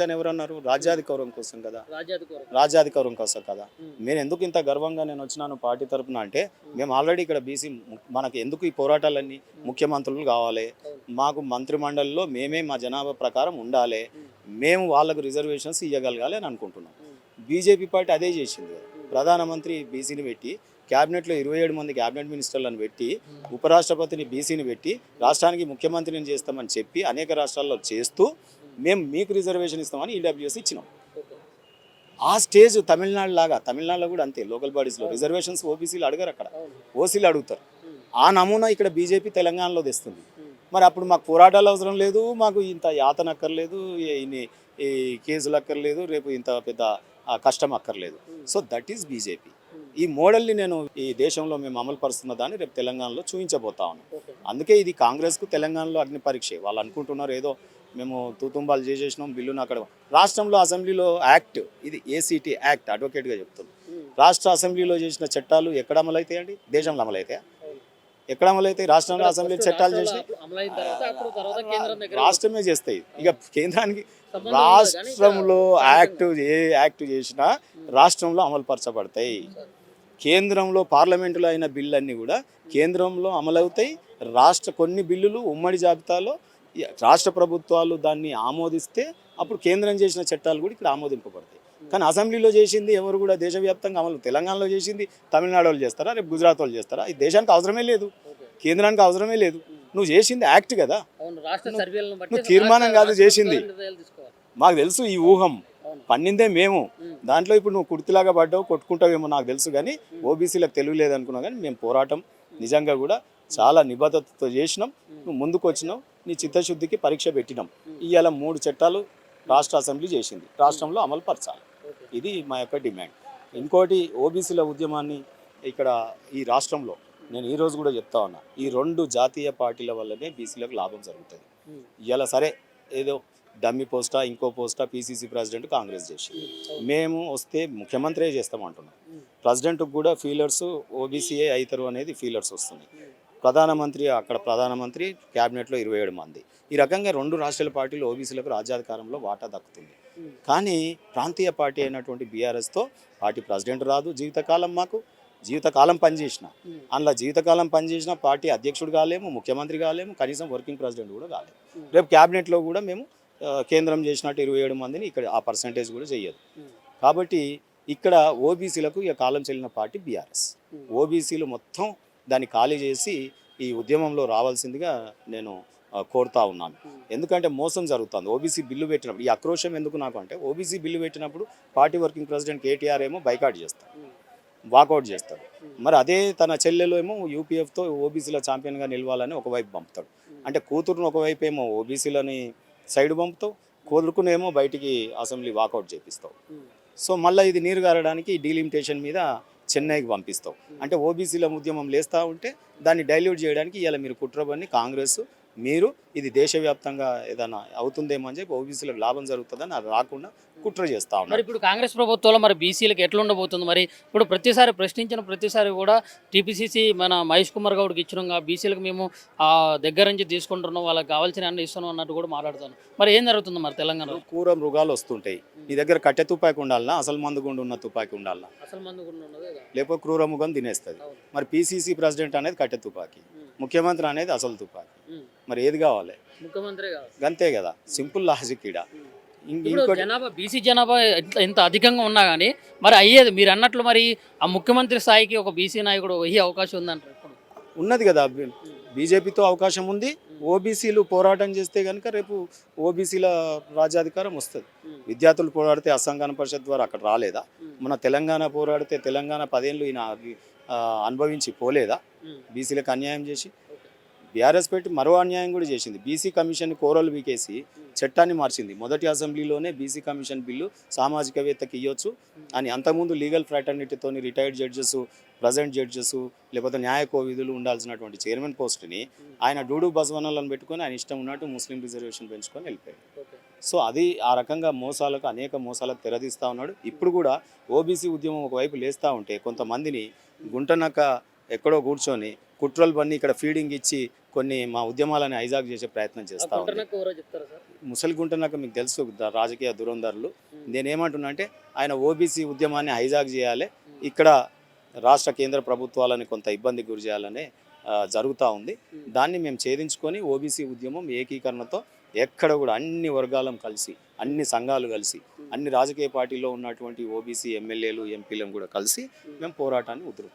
అని ఎవరన్నారు? రాజ్యాధికారం కోసం కదా, రాజ్యాధికారం. రాజ్యాధికారం కోసం కదా. ఉమ్, నేను ఎందుకు ఇంత గర్వంగా నేను వచ్చినాను పార్టీ తరపున అంటే, మేము ఆల్రెడీ ఇక్కడ బీసీ మనకి ఎందుకు ఈ పోరాటాలన్నీ ముఖ్యమంత్రులు కావాలి, మాకు మంత్రిమండలిలో మేమే మా జనాభా ప్రకారం ఉండాలి, మేము వాళ్ళకు రిజర్వేషన్స్ ఇవ్వగలగాలి అని అనుకుంటున్నాం. బీజేపీ పార్టీ అదే చేసింది కదా. ప్రధానమంత్రి బీసీని పెట్టి, క్యాబినెట్లో 27 మంది క్యాబినెట్ మినిస్టర్లను పెట్టి, ఉపరాష్ట్రపతిని బీసీని పెట్టి, రాష్ట్రానికి ముఖ్యమంత్రిని చేస్తామని చెప్పి అనేక రాష్ట్రాల్లో చేస్తూ మేము మీకు రిజర్వేషన్ ఇస్తామని ఈడబ్ల్యూఎస్ ఇచ్చినాం. ఆ స్టేజ్ తమిళనాడు లాగా, తమిళనాడులో కూడా అంతే, లోకల్ బాడీస్లో రిజర్వేషన్స్ ఓబీసీలు అడగరు, అక్కడ ఓసీలు అడుగుతారు. ఆ నమూనా ఇక్కడ బీజేపీ తెలంగాణలో తెస్తుంది. మరి అప్పుడు మాకు పోరాటాలు అవసరం లేదు, మాకు ఇంత యాతన అక్కర్లేదు, ఇన్ని ఈ కేసులు అక్కర్లేదు, రేపు ఇంత పెద్ద కష్టం అక్కర్లేదు. So that is BJP. ఈ మోడల్ని నేను ఈ దేశంలో మేము అమలు పరుస్తున్న దాన్ని రేపు తెలంగాణలో చూపించబోతా ఉన్నాం. అందుకే ఇది కాంగ్రెస్కు తెలంగాణలో అగ్ని పరీక్ష. వాళ్ళు అనుకుంటున్నారు ఏదో మేము తూతుంబాలు చేసేసినాం బిల్లును. అక్కడ రాష్ట్రంలో అసెంబ్లీలో యాక్ట్, ఇది ఏసీటీ యాక్ట్, అడ్వకేట్గా చెప్తుంది. రాష్ట్ర అసెంబ్లీలో చేసిన చట్టాలు ఎక్కడ అమలవుతాయండి? దేశంలో అమలవుతాయా? ఎక్కడ అమలవుతాయి? రాష్ట్రంలో అసెంబ్లీ చట్టాలు చేసి రాష్ట్రమే చేస్తాయి. ఇక కేంద్రానికి రాష్ట్రంలో యాక్ట్ ఏ యాక్ట్ చేసినా రాష్ట్రంలో అమలు పరచబడతాయి. కేంద్రంలో పార్లమెంటులో అయిన బిల్లు కూడా కేంద్రంలో అమలవుతాయి. కొన్ని బిల్లులు ఉమ్మడి జాబితాలో రాష్ట్ర ప్రభుత్వాలు దాన్ని ఆమోదిస్తే అప్పుడు కేంద్రం చేసిన చట్టాలు కూడా ఇక్కడ ఆమోదింపబడతాయి. కానీ అసెంబ్లీలో చేసింది ఎవరు కూడా దేశవ్యాప్తంగా అమలు, తెలంగాణలో చేసింది తమిళనాడు వాళ్ళు చేస్తారా, రేపు గుజరాత్ వాళ్ళు చేస్తారా? ఈ దేశానికి అవసరమే లేదు, కేంద్రానికి అవసరమే లేదు. నువ్వు చేసింది యాక్ట్ కదా, నువ్వు తీర్మానం కాదు చేసింది. మాకు తెలుసు ఈ ఊహం పన్నిందే మేము. దాంట్లో ఇప్పుడు నువ్వు కుర్తిలాగా పడ్డావు, కొట్టుకుంటావేమో నాకు తెలుసు, కానీ ఓబీసీలకు తెలివి లేదనుకున్నావు. కానీ మేము పోరాటం నిజంగా కూడా చాలా నిబద్ధతతో చేసినాం. నువ్వు ముందుకు వచ్చినావు, నీ చిత్తశుద్ధికి పరీక్ష పెట్టినాం. ఇవాళ 3 చట్టాలు రాష్ట్ర అసెంబ్లీ చేసింది, రాష్ట్రంలో అమలు పరచాలి. ఇది మా యొక్క డిమాండ్. ఇంకోటి, ఓబీసీల ఉద్యమాన్ని ఇక్కడ ఈ రాష్ట్రంలో నేను ఈరోజు కూడా చెప్తా ఉన్నా, ఈ 2 జాతీయ పార్టీల వల్లనే బీసీలకు లాభం జరుగుతుంది. ఇవాళ సరే ఏదో డమ్మి పోస్టా ఇంకో పోస్టా పీసీసీ ప్రెసిడెంట్ కాంగ్రెస్ చేసింది, మేము వస్తే ముఖ్యమంత్రి చేస్తామంటున్నాం. ప్రెసిడెంట్కి కూడా ఫీలర్స్ ఓబీసీఏ అవుతారు అనేది ఫీలర్స్ వస్తుంది. ప్రధానమంత్రి క్యాబినెట్లో 27 మంది. ఈ రకంగా 2 రాష్ట్రాల పార్టీలు ఓబీసీలకు రాజ్యాధికారంలో వాటా దక్కుతుంది. కానీ ప్రాంతీయ పార్టీ అయినటువంటి బీఆర్ఎస్తో పార్టీ ప్రెసిడెంట్ రాదు, జీవితకాలం పనిచేసిన, అందులో జీవితకాలం పనిచేసిన పార్టీ అధ్యక్షుడు కాలేము, ముఖ్యమంత్రి కాలేము, కనీసం వర్కింగ్ ప్రెసిడెంట్ కూడా కాలేము. రేపు క్యాబినెట్లో కూడా మేము కేంద్రం చేసినట్టు 27 మందిని ఇక్కడ ఆ పర్సంటేజ్ కూడా చెయ్యదు. కాబట్టి ఇక్కడ ఓబీసీలకు ఇక కాలం చెల్లిన పార్టీ బీఆర్ఎస్. ఓబీసీలు మొత్తం దాన్ని ఖాళీ చేసి ఈ ఉద్యమంలో రావాల్సిందిగా నేను కోరుతా ఉన్నాను. ఎందుకంటే మోసం జరుగుతుంది. ఓబీసీ బిల్లు పెట్టినప్పుడు ఈ ఆక్రోశం ఎందుకు నాకు అంటే, ఓబీసీ బిల్లు పెట్టినప్పుడు పార్టీ వర్కింగ్ ప్రెసిడెంట్ కేటీఆర్ ఏమో బైకాట్ చేస్తాడు, వాకౌట్ చేస్తాడు. మరి అదే తన చెల్లెలు ఏమో యూపీఎఫ్తో ఓబీసీల ఛాంపియన్గా నిలవాలని ఒకవైపు పంపుతాడు. అంటే కూతురును ఒకవైపు ఏమో ఓబీసీలని సైడ్ పంపుతావు, కొడుకునేమో బయటికి అసెంబ్లీ వాకౌట్ చేపిస్తావు. సో మళ్ళీ ఇది నీరు గారడానికి డీలిమిటేషన్ మీద చెన్నైకి పంపిస్తావు. అంటే ఓబీసీల ఉద్యమం లేస్తూ ఉంటే దాన్ని డైల్యూట్ చేయడానికి ఇలా మీరు కుట్రబన్ని కాంగ్రెస్ మీరు ఇది దేశవ్యాప్తంగా ఏదైనా అవుతుందేమో అని చెప్పి ఓబీసీలకు లాభం జరుగుతుందని అది రాకుండా కుట్ర చేస్తా ఉన్నారు. మరి ఇప్పుడు కాంగ్రెస్ ప్రభుత్వంలో మరి బీసీలకు ఎట్లా ఉండబోతుంది? మరి ఇప్పుడు ప్రతిసారి ప్రతిసారి కూడా టీపీసీసీ మన మహేష్ కుమార్ గౌడ్కి ఇచ్చినాం, బీసీలకు మేము దగ్గర నుంచి తీసుకుంటున్నాం, వాళ్ళకి కావాల్సిన అన్ని ఇస్తున్నాం అన్నట్టు కూడా మాట్లాడుతాను. మరి ఏం జరుగుతుంది మరి తెలంగాణలో? కూర మృగాలు వస్తుంటాయి, నీ దగ్గర కట్టె తుపాకి ఉండాలన్నా, అసలు మందుగుండు ఉన్న తుపాకి ఉండాలన్నా, లేకపోతే క్రూర ముఖం తినేస్తుంది. మరి పీసీసీ ప్రెసిడెంట్ అనేది కట్టె తుపాకి, ముఖ్యమంత్రి అనేది అసలు తుపాకి. మరి ఏది కావాలి? ముఖ్యమంత్రి అంతే కదా, సింపుల్ లాజిక్. ఈడ జనాభా బీసీ జనాభా ఎంత అధికంగా ఉన్నా కానీ మరి అయ్యేది మీరు అన్నట్లు మరి ఆ ముఖ్యమంత్రి స్థాయికి ఒక బీసీ నాయకుడు అయ్యే అవకాశం ఉందంటారు? ఉన్నది కదా, బీజేపీతో అవకాశం ఉంది. ఓబీసీలు పోరాటం చేస్తే కనుక రేపు ఓబీసీల రాజ్యాధికారం వస్తుంది. విద్యార్థులు పోరాడితే అసంఘాన పరిషత్ ద్వారా అక్కడ రాలేదా? మన తెలంగాణ పోరాడితే తెలంగాణ 10 ఏళ్ళు ఈయన అనుభవించి పోలేదా? బీసీలకు అన్యాయం చేసి బీఆర్ఎస్ పెట్టి మరో అన్యాయం కూడా చేసింది. బీసీ కమిషన్ కోరలు వీకేసి చట్టాన్ని మార్చింది. మొదటి అసెంబ్లీలోనే బీసీ కమిషన్ బిల్లు సామాజికవేత్తకి ఇవ్వచ్చు అని. అంతకుముందు లీగల్ ఫ్రాటర్నిటీతో రిటైర్డ్ జడ్జెస్, ప్రజెంట్ జడ్జెస్, లేకపోతే న్యాయ కోవిధులు ఉండాల్సినటువంటి చైర్మన్ పోస్ట్ని ఆయన డూడు బసవన్నలను పెట్టుకొని ఆయన ఇష్టం ఉన్నట్టు ముస్లిం రిజర్వేషన్ పెంచుకొని వెళ్ళిపోయాడు. సో అది ఆ రకంగా అనేక మోసాలకు తెరదీస్తూ ఉన్నాడు. ఇప్పుడు కూడా ఓబీసీ ఉద్యమం ఒకవైపు లేస్తూ ఉంటే కొంతమందిని గుంటనక్క ఎక్కడో కూర్చొని కుట్రలు పన్ని ఇక్కడ ఫీడింగ్ ఇచ్చి కొన్ని మా ఉద్యమాలని హైజాక్ చేసే ప్రయత్నం చేస్తూ ఉంది. గుంటనక్క ఎవరో చెప్తారా సార్? ముసలిగుంటనక్క మీకు తెలుసు రాజకీయ దురంధరులు. నేనేమంటున్నా అంటే ఆయన ఓబీసీ ఉద్యమాన్ని హైజాక్ చేయాలి, ఇక్కడ రాష్ట్ర కేంద్ర ప్రభుత్వాలని కొంత ఇబ్బంది గురి చేయాలనే జరుగుతూ ఉంది. దాన్ని మేము ఛేదించుకొని ఓబీసీ ఉద్యమం ఏకీకరణతో ఎక్కడ కూడా అన్ని వర్గాలం కలిసి, అన్ని సంఘాలు కలిసి, అన్ని రాజకీయ పార్టీలో ఉన్నటువంటి ఓబీసీ ఎమ్మెల్యేలు ఎంపీలను కూడా కలిసి మేము పోరాటాన్ని ఉధృతం